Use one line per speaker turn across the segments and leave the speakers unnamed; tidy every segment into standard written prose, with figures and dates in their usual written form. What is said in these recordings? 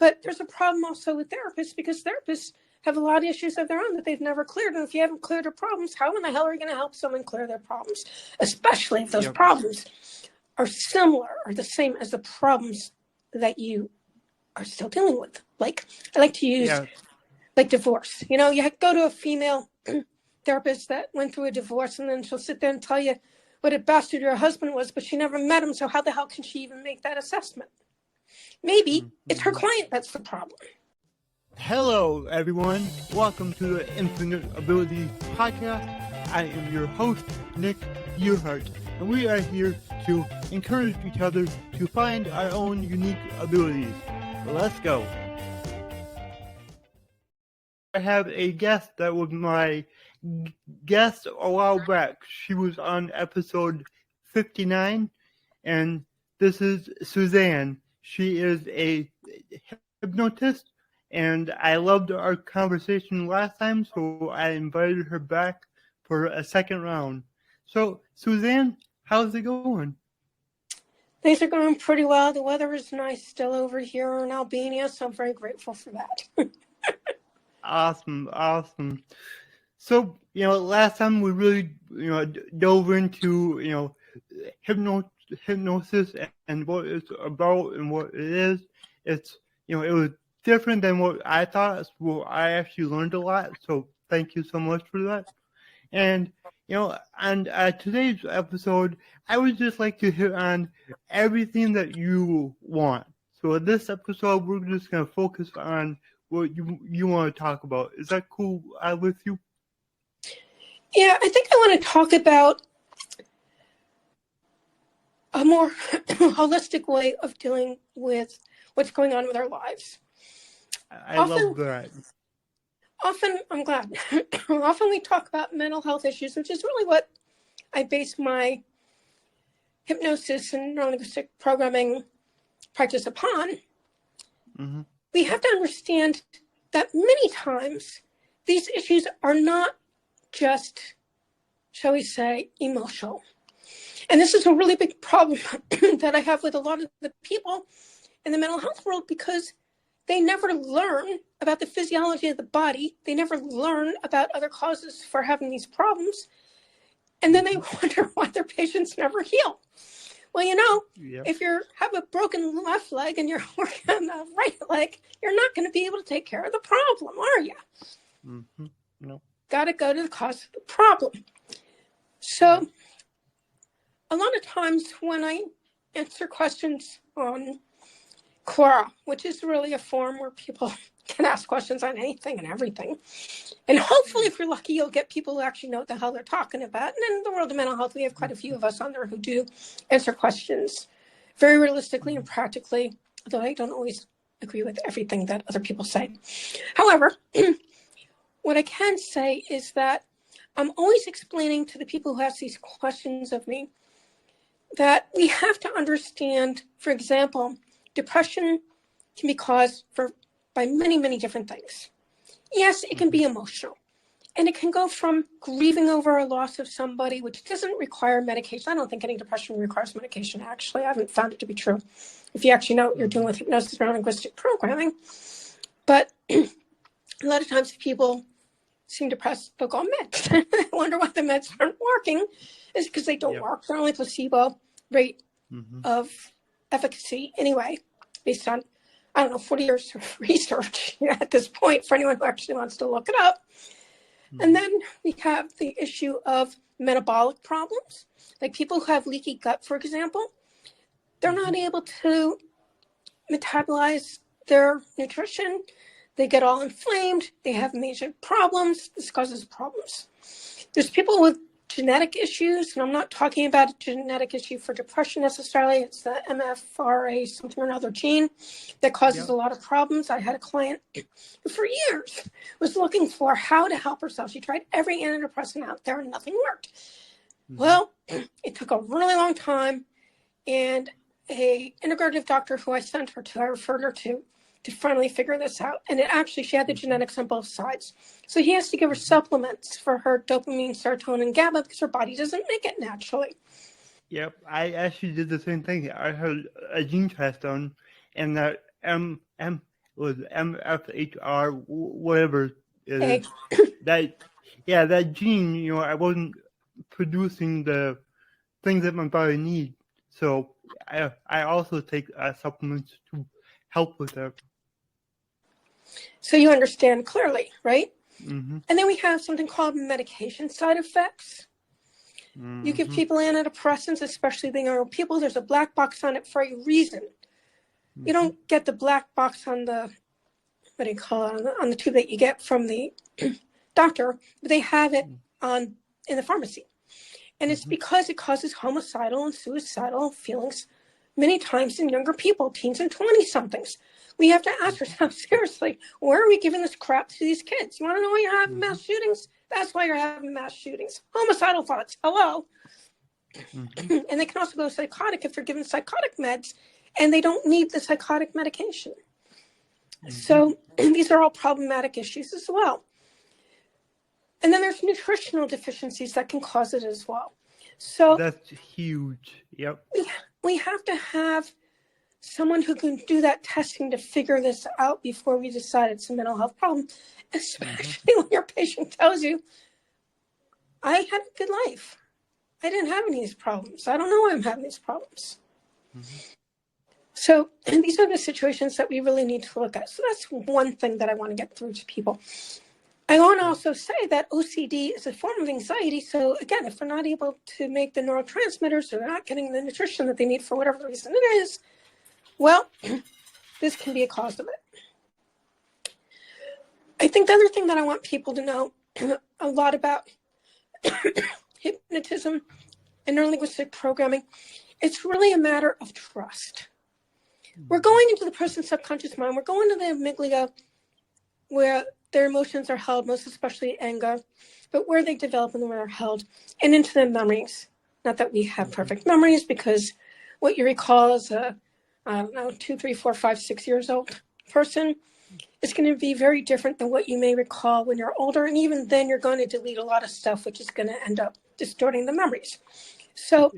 But there's a problem also with therapists, because therapists have a lot of issues of their own that they've never cleared. And if you haven't cleared their problems, how in the hell are you going to help someone clear their problems? Especially if those problems are similar or the same as the problems that you are still dealing with. Like, I like to use like divorce. You know, you go to a female therapist that went through a divorce, and then she'll sit there and tell you what a bastard your husband was, but she never met him. So how the hell can she even make that assessment? Maybe it's her client that's the problem.
Hello, everyone. Welcome to the Infinite Ability Podcast. I am your host, Nick Yerhart, and we are here to encourage each other to find our own unique abilities. Let's go. I have a guest that was my guest a while back. She was on episode 59, and this is Suzanne. She is a hypnotist, and I loved our conversation last time, so I invited her back for a second round. So, Suzanne, how's it going?
Things are going pretty well. The weather is nice still over here in Albania, so I'm very grateful for that.
Awesome. So, last time we really, dove into, hypnosis and what it's about and what it is. It's, it was different than what I thought. Well, I actually learned a lot. So thank you so much for that. And, on today's episode, I would just like to hit on everything that you want. So in this episode, we're just going to focus on what you want to talk about. Is that cool with you?
Yeah, I think I want to talk about a more holistic way of dealing with what's going on with our lives.
I love that.
I'm glad. Often we talk about mental health issues, which is really what I base my hypnosis and neurolinguistic programming practice upon. Mm-hmm. We have to understand that many times these issues are not just, shall we say, emotional. And this is a really big problem that I have with a lot of the people in the mental health world, because they never learn about the physiology of the body. They never learn about other causes for having these problems. And then they wonder why their patients never heal. Well, if you have a broken left leg and you're working on the right leg, you're not going to be able to take care of the problem, are you?
Mm-hmm. No.
Got to go to the cause of the problem. So a lot of times when I answer questions on Quora, which is really a forum where people can ask questions on anything and everything. And hopefully, if you're lucky, you'll get people who actually know what the hell they're talking about. And in the world of mental health, we have quite a few of us on there who do answer questions very realistically and practically, although I don't always agree with everything that other people say. However, what I can say is that I'm always explaining to the people who ask these questions of me that we have to understand, for example, depression can be caused by many, many different things. Yes, it can be emotional. And it can go from grieving over a loss of somebody, which doesn't require medication. I don't think any depression requires medication, actually. I haven't found it to be true, if you actually know what you're doing with hypnosis and linguistic programming. But a lot of times people seem depressed, they'll go on meds. I wonder why the meds aren't working. It's because they don't work. They're only placebo rate of efficacy anyway, based on, 40 years of research at this point, for anyone who actually wants to look it up. And then we have the issue of metabolic problems, like people who have leaky gut, for example. They're not able to metabolize their nutrition. They get all inflamed. They have major problems. This causes problems. There's people with genetic issues, and I'm not talking about a genetic issue for depression necessarily. It's the MFRA something or another gene that causes a lot of problems. I had a client who for years was looking for how to help herself. She tried every antidepressant out there and nothing worked. Well, it took a really long time, and a integrative doctor who I sent her to, I referred her to finally figure this out. And she had the genetics on both sides. So he has to give her supplements for her dopamine, serotonin, GABA, because her body doesn't make it naturally.
Yep, I actually did the same thing. I had a gene test done, and that was MFHR, whatever it
Okay.
is. That gene, you know, I wasn't producing the things that my body needs. So I also take supplements to help with that.
So you understand clearly, right?
Mm-hmm.
And then we have something called medication side effects.
Mm-hmm.
You give people antidepressants, especially the younger people. There's a black box on it for a reason.
Mm-hmm.
You don't get the black box on the, what do you call it, on the tube that you get from the doctor, but they have it in the pharmacy. And it's because it causes homicidal and suicidal feelings many times in younger people, teens and 20-somethings. We have to ask ourselves, seriously, where are we giving this crap to these kids? You want to know why you're having mass shootings? That's why you're having mass shootings. Homicidal thoughts, hello. And they can also go psychotic if they're given psychotic meds and they don't need the psychotic medication. So these are all problematic issues as well. And then there's nutritional deficiencies that can cause it as well. So
that's huge. Yep.
We have to have someone who can do that testing to figure this out before we decide it's a mental health problem, especially when your patient tells you, I had a good life. I didn't have any of these problems. I don't know why I'm having these problems. So and these are the situations that we really need to look at. So that's one thing that I want to get through to people. I want to also say that OCD is a form of anxiety. So again, if we're not able to make the neurotransmitters or they're not getting the nutrition that they need for whatever reason it is, well, this can be a cause of it. I think the other thing that I want people to know a lot about hypnotism and neurolinguistic programming, it's really a matter of trust. We're going into the person's subconscious mind. We're going to the amygdala where their emotions are held, most especially anger, but where they develop and where they're held, and into their memories. Not that we have perfect memories, because what you recall as a, 2, 3, 4, 5, 6 years old person is going to be very different than what you may recall when you're older. And even then, you're going to delete a lot of stuff, which is going to end up distorting the memories. So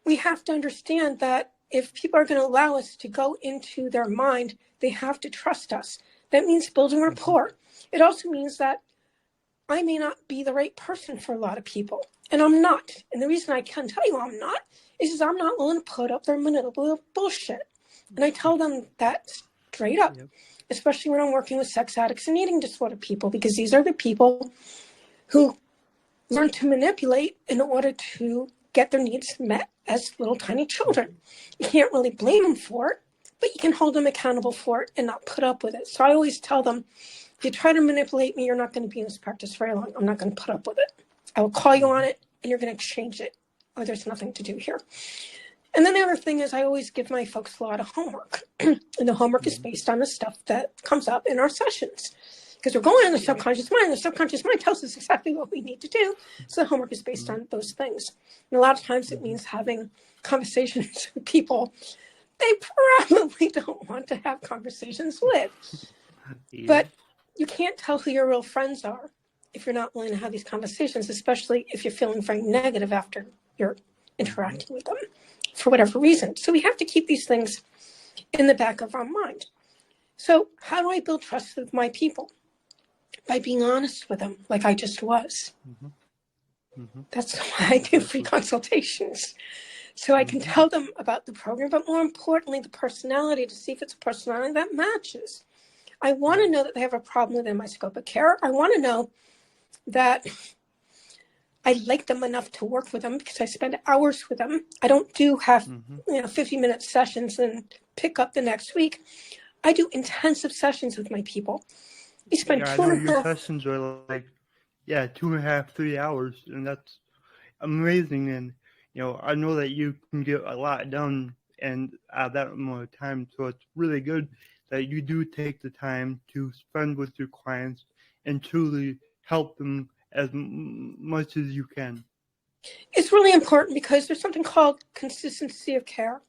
we have to understand that if people are going to allow us to go into their mind, they have to trust us. That means building rapport. It also means that I may not be the right person for a lot of people, and I'm not. And the reason I can tell you I'm not is I'm not willing to put up their manipulative bullshit. And I tell them that straight up, especially when I'm working with sex addicts and eating disorder people, because these are the people who learn to manipulate in order to get their needs met as little tiny children. You can't really blame them for it, but you can hold them accountable for it and not put up with it. So I always tell them, if you try to manipulate me, you're not going to be in this practice very long. I'm not going to put up with it. I will call you on it, and you're going to exchange it, or there's nothing to do here. And then the other thing is I always give my folks a lot of homework. And the homework is based on the stuff that comes up in our sessions. Because we're going in the subconscious mind. The subconscious mind tells us exactly what we need to do. So the homework is based on those things. And a lot of times it means having conversations with people they probably don't want to have conversations with. But you can't tell who your real friends are if you're not willing to have these conversations, especially if you're feeling very negative after you're interacting with them for whatever reason. So we have to keep these things in the back of our mind. So how do I build trust with my people? By being honest with them, like I just was. That's why I do free consultations. So I can tell them about the program, but more importantly, the personality, to see if it's a personality that matches. I want to know that they have a problem within my scope of care. I want to know that I like them enough to work with them because I spend hours with them. I don't do 50-minute sessions and pick up the next week. I do intensive sessions with my people. You spend
I know your sessions are like, 2.5, 3 hours, and that's amazing. And I know that you can get a lot done in that amount of time. So it's really good that you do take the time to spend with your clients and truly help them as much as you can.
It's really important because there's something called consistency of care.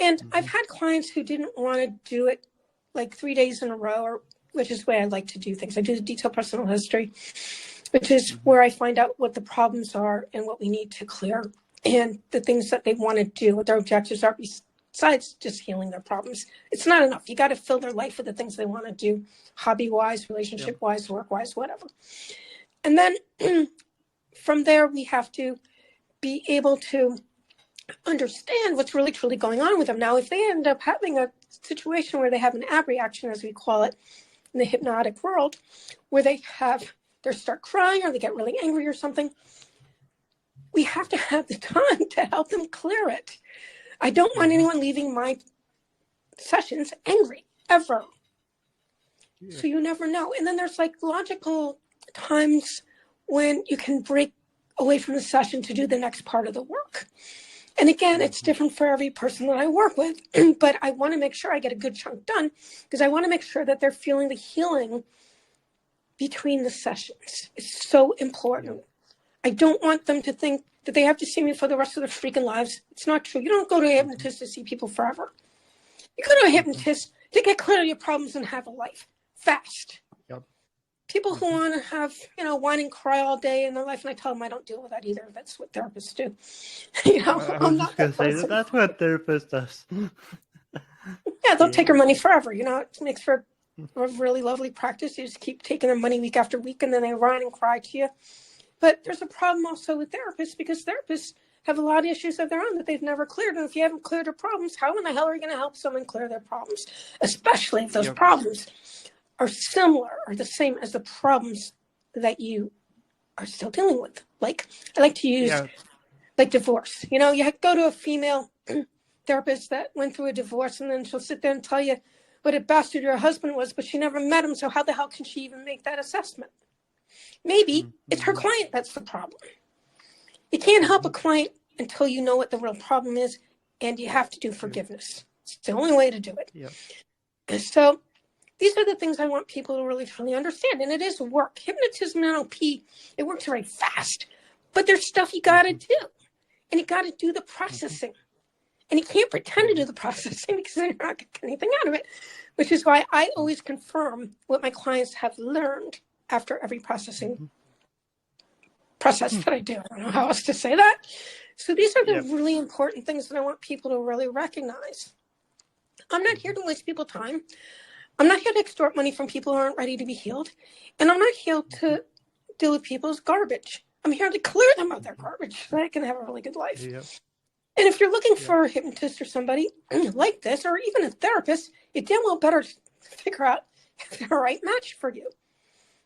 And I've had clients who didn't want to do it like 3 days in a row, or which is the way I like to do things. I do the detailed personal history, which is where I find out what the problems are and what we need to clear and the things that they want to do, what their objectives are besides just healing their problems. It's not enough. You got to fill their life with the things they want to do, hobby-wise, relationship-wise, work-wise, whatever. And then from there, we have to be able to understand what's really truly going on with them. Now, if they end up having a situation where they have an abreaction, as we call it in the hypnotic world, where they start crying or they get really angry or something, we have to have the time to help them clear it. I don't want anyone leaving my sessions angry, ever. Yeah. So you never know. And then there's like logical times when you can break away from the session to do the next part of the work. And again, it's different for every person that I work with, but I want to make sure I get a good chunk done because I want to make sure that they're feeling the healing between the sessions. It's so important. Yeah. I don't want them to think that they have to see me for the rest of their freaking lives. It's not true. You don't go to a hypnotist to see people forever. You go to a hypnotist to get clear of your problems and have a life fast. Yep. People who want to have, whine and cry all day in their life, and I tell them I don't deal with that either. That's what therapists do. I'm not that person.
That's what therapists does.
Yeah, they'll take your money forever. It makes for a really lovely practice. You just keep taking their money week after week, and then they whine and cry to you. But there's a problem also with therapists because therapists have a lot of issues of their own that they've never cleared. And if you haven't cleared their problems, how in the hell are you going to help someone clear their problems? Especially if those problems are similar or the same as the problems that you are still dealing with. Like, I like to use like divorce. You go to a female therapist that went through a divorce and then she'll sit there and tell you what a bastard your husband was, but she never met him. So how the hell can she even make that assessment? Maybe it's her client that's the problem. You can't help a client until you know what the real problem is, and you have to do forgiveness. It's the only way to do it. Yeah. So these are the things I want people to really, truly understand, and it is work. Hypnotism and NLP, it works very fast, but there's stuff you got to do, and you got to do the processing. And you can't pretend to do the processing because then you're not going to get anything out of it, which is why I always confirm what my clients have learned after every processing process that I do. I don't know how else to say that. So these are the really important things that I want people to really recognize. I'm not here to waste people's time. I'm not here to extort money from people who aren't ready to be healed. And I'm not here to deal with people's garbage. I'm here to clear them of their garbage so they can have a really good life. Yep. And if you're looking for a hypnotist or somebody like this, or even a therapist, you damn well better figure out if they're the right match for you.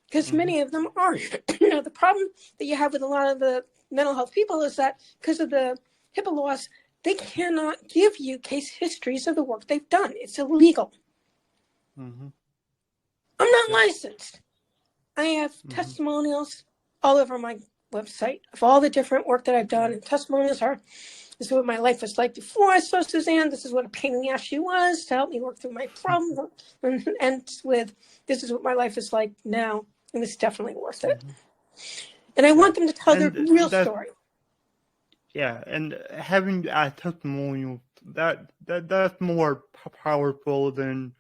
Because many of them aren't. The problem that you have with a lot of the mental health people is that because of the HIPAA laws, they cannot give you case histories of the work they've done. It's illegal. I'm not licensed. I have testimonials all over my website of all the different work that I've done. And testimonials are, this is what my life was like before I saw Suzanne. This is what a pain in the ass she was to help me work through my problem. And with, this is what my life is like now. And it's definitely worth it. And I want them to tell their real story.
Yeah, and having a testimonial, that's more powerful than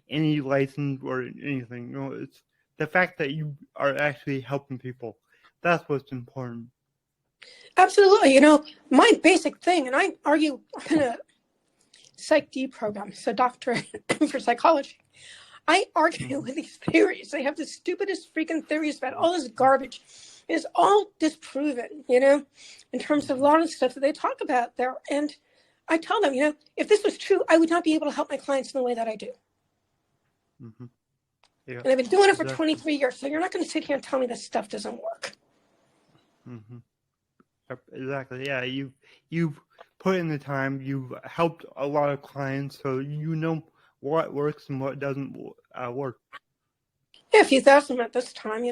any license or anything. It's the fact that you are actually helping people. That's what's important.
Absolutely. My basic thing, and I argue in a Psych D program, so doctorate for psychology. I argue with these theories. They have the stupidest freaking theories about all this garbage. It's all disproven, in terms of a lot of stuff that they talk about there. And I tell them, if this was true, I would not be able to help my clients in the way that I do. Yeah, and I've been doing it for 23 years. So you're not going to sit here and tell me this stuff doesn't work.
Exactly. Yeah, you've put in the time. You've helped a lot of clients, so you know what works and what doesn't work.
Yeah, a few thousand at this time,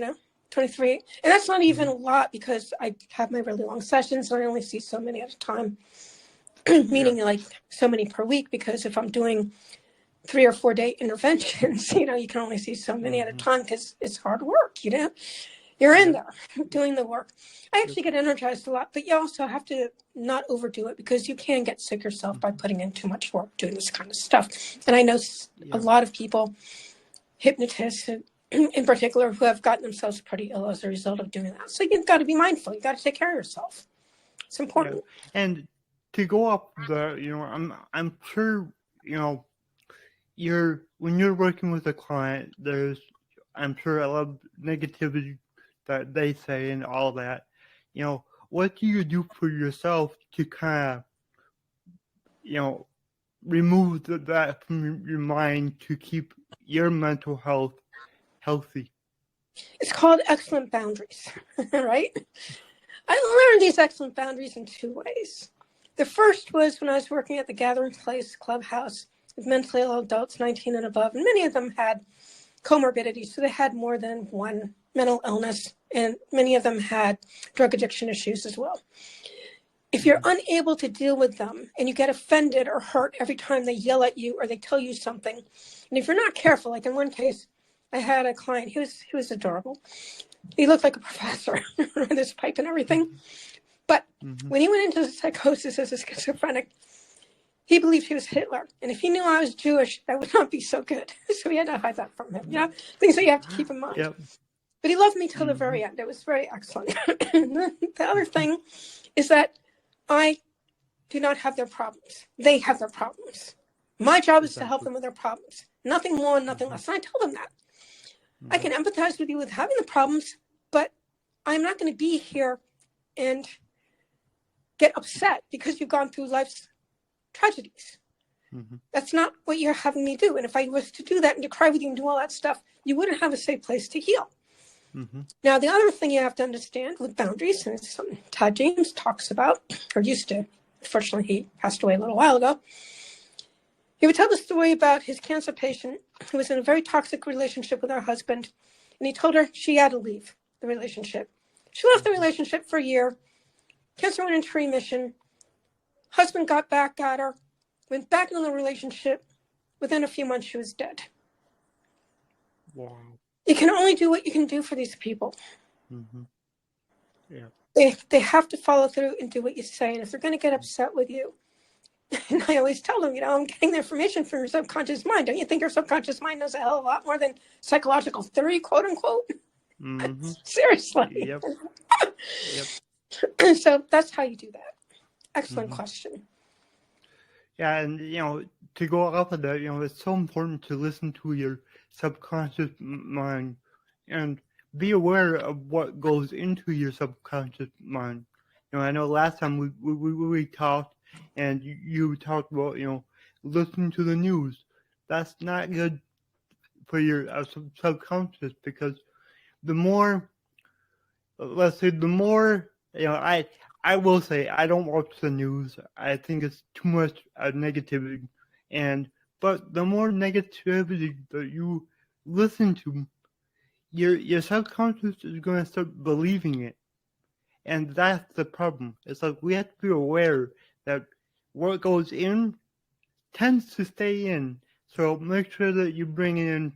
23. And that's not even a lot because I have my really long sessions and I only see so many at a time, meaning like so many per week, because if I'm doing 3 or 4 day interventions, you can only see so many at a time because it's hard work, You're in there doing the work. I actually get energized a lot, but you also have to not overdo it because you can get sick yourself by putting in too much work doing this kind of stuff. And I know a lot of people, hypnotists in particular, who have gotten themselves pretty ill as a result of doing that. So you've got to be mindful. You've got to take care of yourself. It's important.
And to go up the, I'm sure, when you're working with a client, I'm sure a lot of negativity that they say and all that. What do you do for yourself to kind of, remove that from your mind to keep your mental health healthy?
It's called excellent boundaries, right? I learned these excellent boundaries in two ways. The first was when I was working at the Gathering Place Clubhouse with mentally ill adults 19 and above, and many of them had comorbidities, so they had more than one mental illness, and many of them had drug addiction issues as well. If you're unable to deal with them and you get offended or hurt every time they yell at you or they tell you something, and if you're not careful, like in one case, I had a client, he was adorable. He looked like a professor with his pipe and everything. But when he went into psychosis as a schizophrenic, he believed he was Hitler. And if he knew I was Jewish, that would not be so good. So we had to hide that from him. Things that you have to keep in mind.
Yep.
But he loved me till the very end. It was very excellent. The other thing is that I do not have their problems. They have their problems. My job is to help them with their problems. Nothing more, nothing less. And I tell them that. I can empathize with you with having the problems, but I'm not going to be here and get upset because you've gone through life's tragedies. That's not what you're having me do. And if I was to do that and to cry with you and do all that stuff, you wouldn't have a safe place to heal. Now, the other thing you have to understand with boundaries, and it's something Todd James talks about, or used to, unfortunately he passed away a little while ago. He would tell the story about his cancer patient who was in a very toxic relationship with her husband, and he told her she had to leave the relationship. She left the relationship for a year. Cancer went into remission. Husband got back at her, went back into the relationship. Within a few months, she was dead.
Wow.
You can only do what you can do for these people.
Yeah.
They have to follow through and do what you say. And if they're going to get upset with you, and I always tell them, I'm getting the information from your subconscious mind. Don't you think your subconscious mind knows a hell of a lot more than psychological theory, quote unquote? Seriously.
Yep.
So that's how you do that. Excellent question.
Yeah, and to go off of that, it's so important to listen to your subconscious mind and be aware of what goes into your subconscious mind. I know last time we talked, and you talked about listening to the news. That's not good for your subconscious, because the more, let's say, I will say I don't watch the news. I think it's too much negativity, but the more negativity that you listen to, your subconscious is going to start believing it, and that's the problem. It's like we have to be aware that what goes in tends to stay in. So make sure that you bring in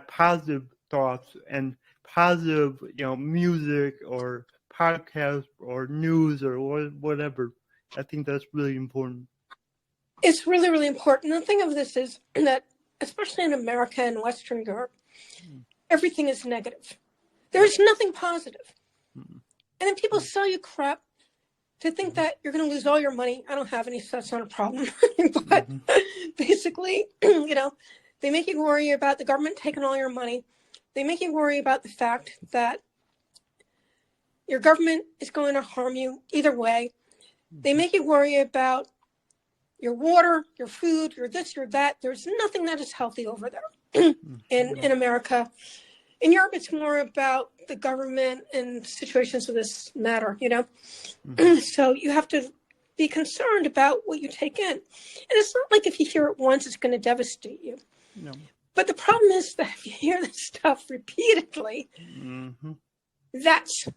positive thoughts and positive, music or podcast or news or whatever. I think that's really important.
It's really, really important. The thing of this is that, especially in America and Western Europe, everything is negative. There is nothing positive. And then people sell you crap to think that you're going to lose all your money. I don't have any, so that's not a problem. But basically, they make you worry about the government taking all your money. They make you worry about the fact that your government is going to harm you either way. They make you worry about your water, your food, your this, your that. There's nothing that is healthy over there in America. In Europe, it's more about the government and situations of this matter, So you have to be concerned about what you take in. And it's not like if you hear it once, it's going to devastate you.
No.
But the problem is that if you hear this stuff repeatedly, that's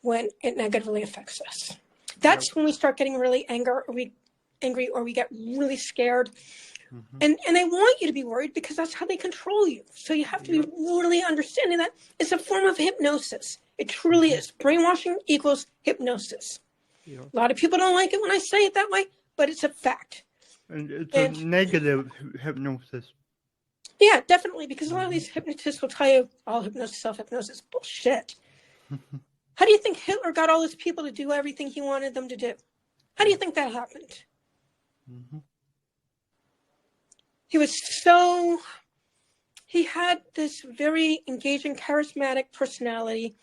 when it negatively affects us. That's when we start getting really angry, or we get really scared. And they want you to be worried because that's how they control you. So you have to be really understanding that it's a form of hypnosis. It truly is. Brainwashing equals hypnosis. A lot of people don't like it when I say it that way, but it's a fact.
And it's a negative hypnosis.
Yeah, definitely, because a lot of these hypnotists will tell you all hypnosis, self-hypnosis, bullshit. How do you think Hitler got all his people to do everything he wanted them to do? How do you think that happened?
Mm-hmm.
He had this very engaging, charismatic personality.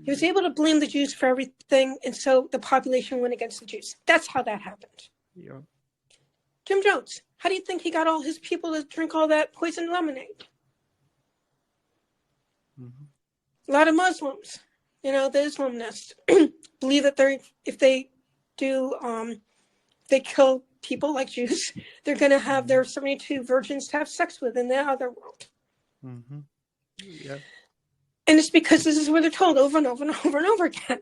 He was able to blame the Jews for everything, and so the population went against the Jews. That's how that happened.
Yeah.
Jim Jones, how do you think he got all his people to drink all that poisoned lemonade?
Mm-hmm.
A lot of Muslims, the Islamists, believe that if they kill people like Jews, they're going to have their 72 virgins to have sex with in the other world.
Mm-hmm. Yeah.
And it's because this is what they're told over and over and over and over again.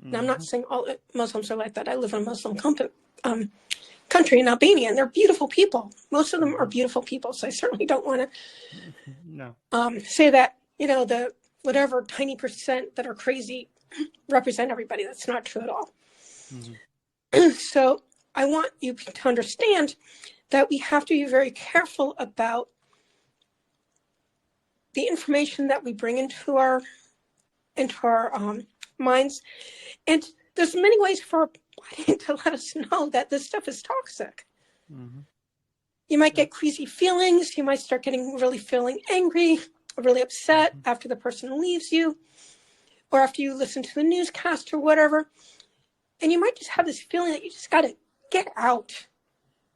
Mm-hmm.
Now, I'm not saying all Muslims are like that. I live in a Muslim country in Albania, and they're beautiful people. Most of them are beautiful people, so I certainly don't want to say that, the whatever tiny percent that are crazy represent everybody. That's not true at all. Mm-hmm. So I want you to understand that we have to be very careful about the information that we bring into our minds. And there's many ways for our body to let us know that this stuff is toxic. Mm-hmm. You might get queasy feelings. You might start feeling angry, really upset after the person leaves you, or after you listen to the newscast or whatever. And you might just have this feeling that you just got to get out.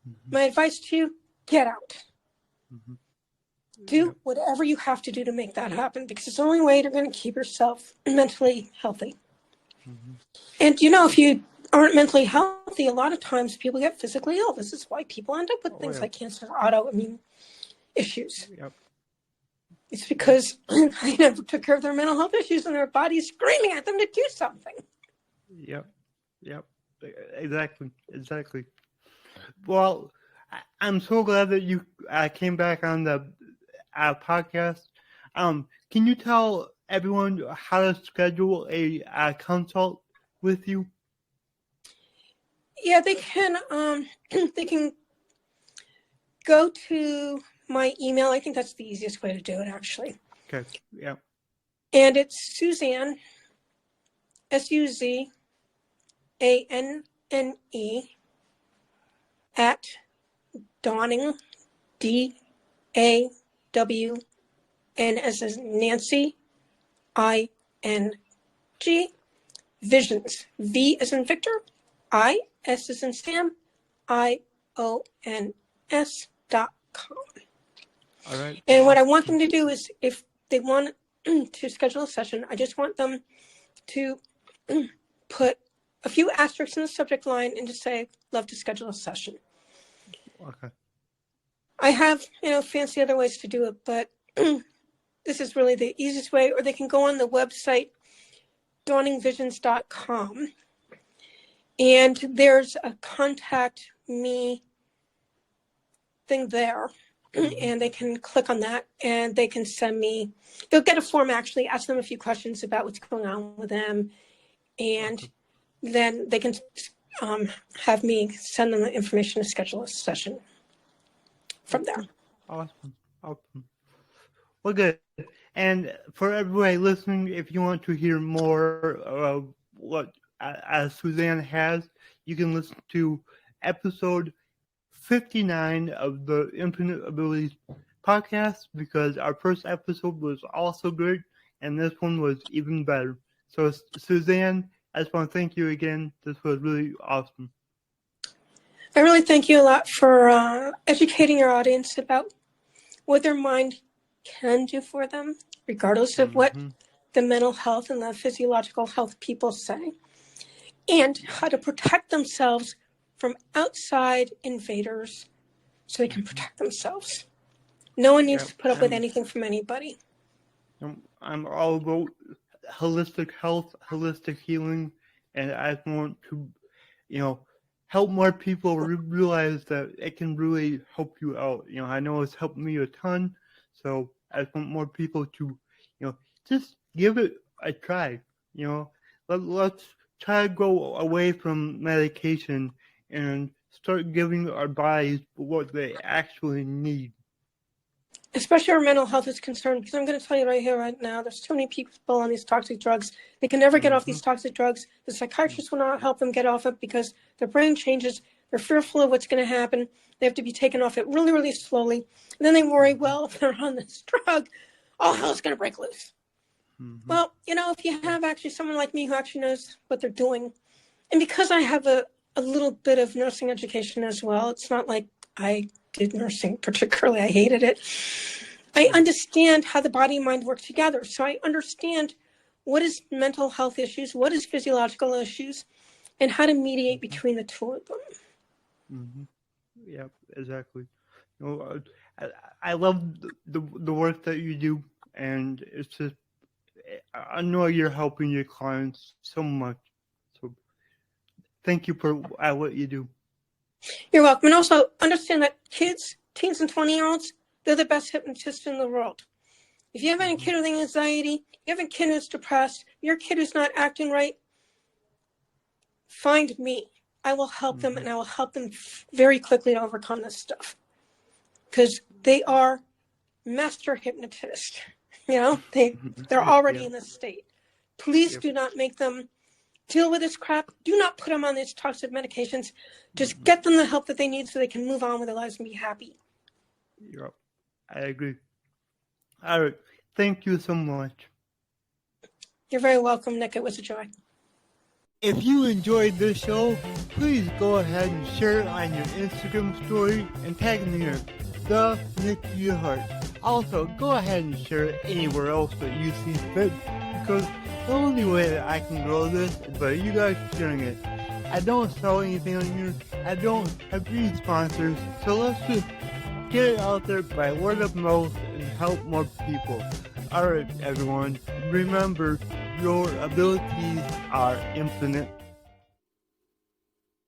Mm-hmm. My advice to you, get out. Mm-hmm. Do whatever you have to do to make that happen, because it's the only way you're going to keep yourself mentally healthy. Mm-hmm. And, if you aren't mentally healthy, a lot of times people get physically ill. This is why people end up with things like cancer, autoimmune issues. Yep. It's because they never took care of their mental health issues and their body's screaming at them to do something.
Yep. Exactly. Well, I'm so glad that you came back on the podcast. Can you tell everyone how to schedule a consult with you?
Yeah, they can. They can go to my email. I think that's the easiest way to do it, actually.
Okay. Yeah.
And it's Suzanne, SUZANNE at Dawning, DAWN as in Nancy, ING, Visions, V as in Victor, I, S as in Sam, IONS.com.
All right.
And what I want them to do is, if they want to schedule a session, I just want them to put a few asterisks in the subject line and just say, love to schedule a session.
Okay.
I have, fancy other ways to do it, but this is really the easiest way. Or they can go on the website, dawningvisions.com, and there's a contact me thing there. And they can click on that, and they can they'll get a form, actually, ask them a few questions about what's going on with them. And then they can have me send them the information to schedule a session from there.
Awesome. Well, good. And for everybody listening, if you want to hear more of what Suzanne has, you can listen to episode 59 of the Infinite Abilities podcast, because our first episode was also good, and this one was even better. So, Suzanne, I just want to thank you again. This was really awesome.
I really thank you a lot for educating your audience about what their mind can do for them, regardless of what the mental health and the physiological health people say, and how to protect themselves from outside invaders so they can protect themselves. No one needs to put up with anything from anybody.
I'm all about holistic health, holistic healing, and I want to, help more people realize that it can really help you out. I know it's helped me a ton, so I want more people to, just give it a try. Let's try to go away from medication and start giving our bodies what they actually need.
Especially where mental health is concerned, because I'm going to tell you right here, right now, there's too many people on these toxic drugs. They can never get off these toxic drugs. The psychiatrists will not help them get off it because their brain changes. They're fearful of what's going to happen. They have to be taken off it really, really slowly. And then they worry, well, if they're on this drug, all hell's going to break loose.
Mm-hmm.
Well, if you have actually someone like me who actually knows what they're doing, and because I have a little bit of nursing education as well, it's not like I did nursing particularly. I hated it. I understand how the body and mind work together. So I understand what is mental health issues, what is physiological issues, and how to mediate between the two of them.
Mm-hmm. Yep, exactly. I love the work that you do, and it's just, I know you're helping your clients so much. So thank you for what you do.
You're welcome. And also understand that kids, teens and 20-year-olds, they're the best hypnotists in the world. If you have any kid with anxiety, you have a kid who's depressed, your kid who's not acting right, find me. I will help them, and I will help them very quickly to overcome this stuff. Because they are master hypnotists. They're already in this state. Please do not make them deal with this crap. Do not put them on these toxic medications. Just get them the help that they need so they can move on with their lives and be happy.
Yep, I agree. All right. Thank you so much.
You're very welcome, Nick. It was a joy.
If you enjoyed this show, please go ahead and share it on your Instagram story and tag me in the Nick Yerhart. Also, go ahead and share it anywhere else that you see fit, because the only way that I can grow this is by you guys sharing it. I don't sell anything on here. I don't have any sponsors, so let's just get it out there by word of mouth and help more people. Alright, everyone, remember, your abilities are infinite.